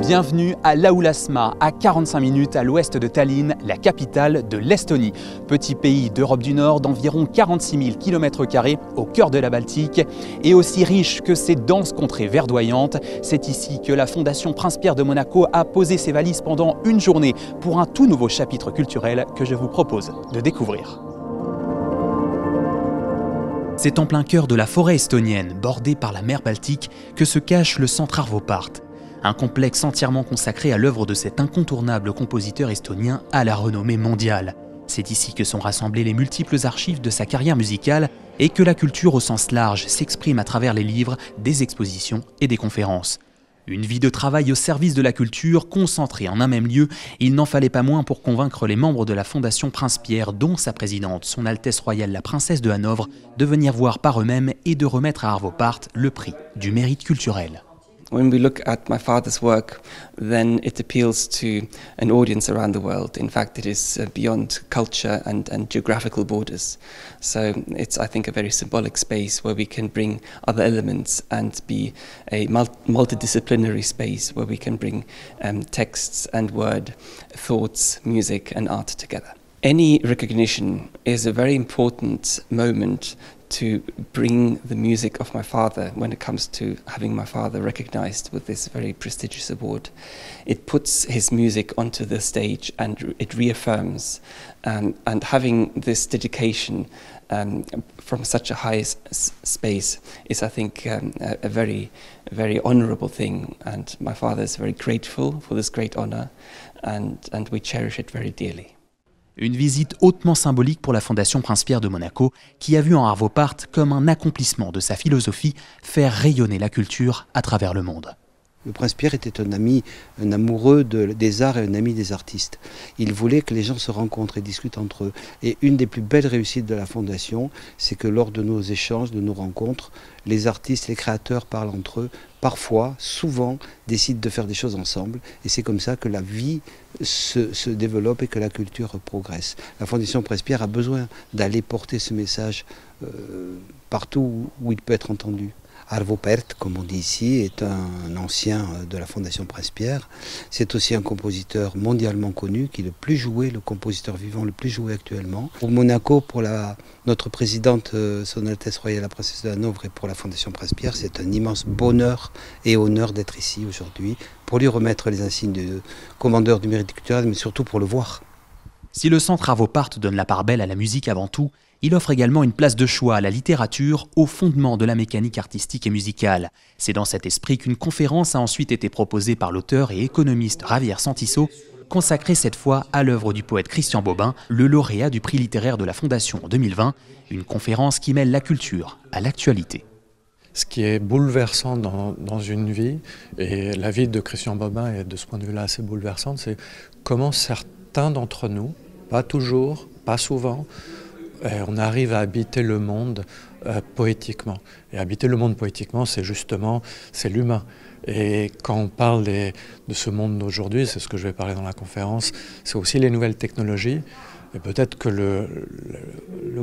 Bienvenue à Laulasmaa, à 45 minutes à l'ouest de Tallinn, la capitale de l'Estonie. Petit pays d'Europe du Nord d'environ 46 000 km² au cœur de la Baltique et aussi riche que ses denses contrées verdoyantes. C'est ici que la Fondation Prince-Pierre de Monaco a posé ses valises pendant une journée pour un tout nouveau chapitre culturel que je vous propose de découvrir. C'est en plein cœur de la forêt estonienne, bordée par la mer Baltique, que se cache le centre Arvo Pärt. Un complexe entièrement consacré à l'œuvre de cet incontournable compositeur estonien à la renommée mondiale. C'est ici que sont rassemblées les multiples archives de sa carrière musicale et que la culture au sens large s'exprime à travers les livres, des expositions et des conférences. Une vie de travail au service de la culture, concentrée en un même lieu, il n'en fallait pas moins pour convaincre les membres de la Fondation Prince-Pierre, dont sa présidente, son Altesse royale la princesse de Hanovre, de venir voir par eux-mêmes et de remettre à Arvo Pärt le prix du mérite culturel. When we look at my father's work, then it appeals to an audience around the world. In fact, it is beyond culture and geographical borders. So it's, I think, a very symbolic space where we can bring other elements and be a multidisciplinary space where we can bring texts and word, thoughts, music and art together. Any recognition is a very important moment to bring the music of my father when it comes to having my father recognized with this very prestigious award. It puts his music onto the stage and it reaffirms, and having this dedication from such a high space is, I think, a very, very honorable thing, and my father is very grateful for this great honor, and we cherish it very dearly. Une visite hautement symbolique pour la Fondation Prince-Pierre de Monaco, qui a vu en Arvo Pärt comme un accomplissement de sa philosophie, faire rayonner la culture à travers le monde. Le Prince-Pierre était un ami, un amoureux des arts et un ami des artistes. Il voulait que les gens se rencontrent et discutent entre eux. Et une des plus belles réussites de la Fondation, c'est que lors de nos échanges, de nos rencontres, les artistes, les créateurs parlent entre eux, parfois, souvent, décident de faire des choses ensemble. Et c'est comme ça que la vie se développe et que la culture progresse. La Fondation Prince-Pierre a besoin d'aller porter ce message partout où il peut être entendu. Arvo Pärt, comme on dit ici, est un ancien de la Fondation Prince-Pierre. C'est aussi un compositeur mondialement connu, qui est le plus joué, le compositeur vivant le plus joué actuellement. Pour Monaco, pour notre présidente, Son Altesse royale la princesse de Hanovre, et pour la Fondation Prince-Pierre, c'est un immense bonheur et honneur d'être ici aujourd'hui, pour lui remettre les insignes de commandeur du mérite culturel, mais surtout pour le voir. Si le centre Arvo Pärt donne la part belle à la musique avant tout, il offre également une place de choix à la littérature, au fondement de la mécanique artistique et musicale. C'est dans cet esprit qu'une conférence a ensuite été proposée par l'auteur et économiste Javier Santiso, consacrée cette fois à l'œuvre du poète Christian Bobin, le lauréat du prix littéraire de la Fondation en 2020, une conférence qui mêle la culture à l'actualité. Ce qui est bouleversant dans une vie, et la vie de Christian Bobin est de ce point de vue-là assez bouleversante, c'est comment certains d'entre nous, pas toujours, pas souvent, on arrive à habiter le monde poétiquement. Et habiter le monde poétiquement, c'est justement, c'est l'humain. Et quand on parle de ce monde d'aujourd'hui, c'est ce que je vais parler dans la conférence, c'est aussi les nouvelles technologies. Et peut-être que le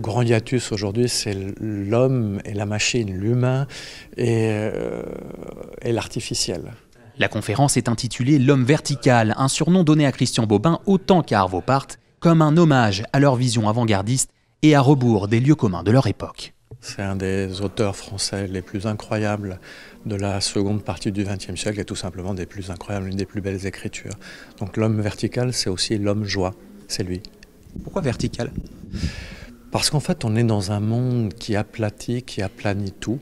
grand hiatus aujourd'hui, c'est l'homme et la machine, l'humain et l'artificiel. La conférence est intitulée « L'homme vertical », un surnom donné à Christian Bobin autant qu'à Arvo Pärt, comme un hommage à leur vision avant-gardiste et à rebours des lieux communs de leur époque. C'est un des auteurs français les plus incroyables de la seconde partie du XXe siècle et tout simplement des plus incroyables, une des plus belles écritures. Donc l'homme vertical, c'est aussi l'homme joie, c'est lui. Pourquoi vertical ? Parce qu'en fait, on est dans un monde qui aplatit, qui aplanit tout,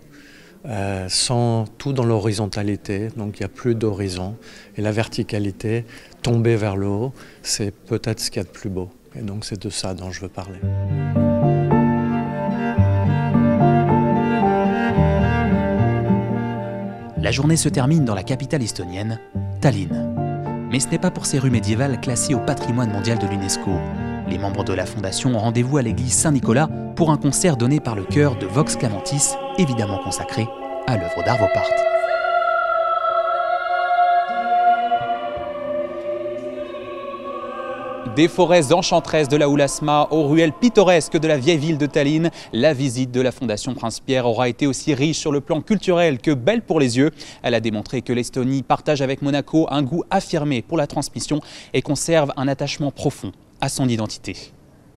sans tout dans l'horizontalité, donc il n'y a plus d'horizon. Et la verticalité, tomber vers le haut, c'est peut-être ce qu'il y a de plus beau. Et donc c'est de ça dont je veux parler. La journée se termine dans la capitale estonienne, Tallinn. Mais ce n'est pas pour ces rues médiévales classées au patrimoine mondial de l'UNESCO. Les membres de la Fondation ont rendez-vous à l'église Saint-Nicolas pour un concert donné par le chœur de Vox Clamantis, évidemment consacré à l'œuvre d'Arvo Pärt. Des forêts enchanteresses de la Oulasma aux ruelles pittoresques de la vieille ville de Tallinn, la visite de la Fondation Prince-Pierre aura été aussi riche sur le plan culturel que belle pour les yeux. Elle a démontré que l'Estonie partage avec Monaco un goût affirmé pour la transmission et conserve un attachement profond à son identité.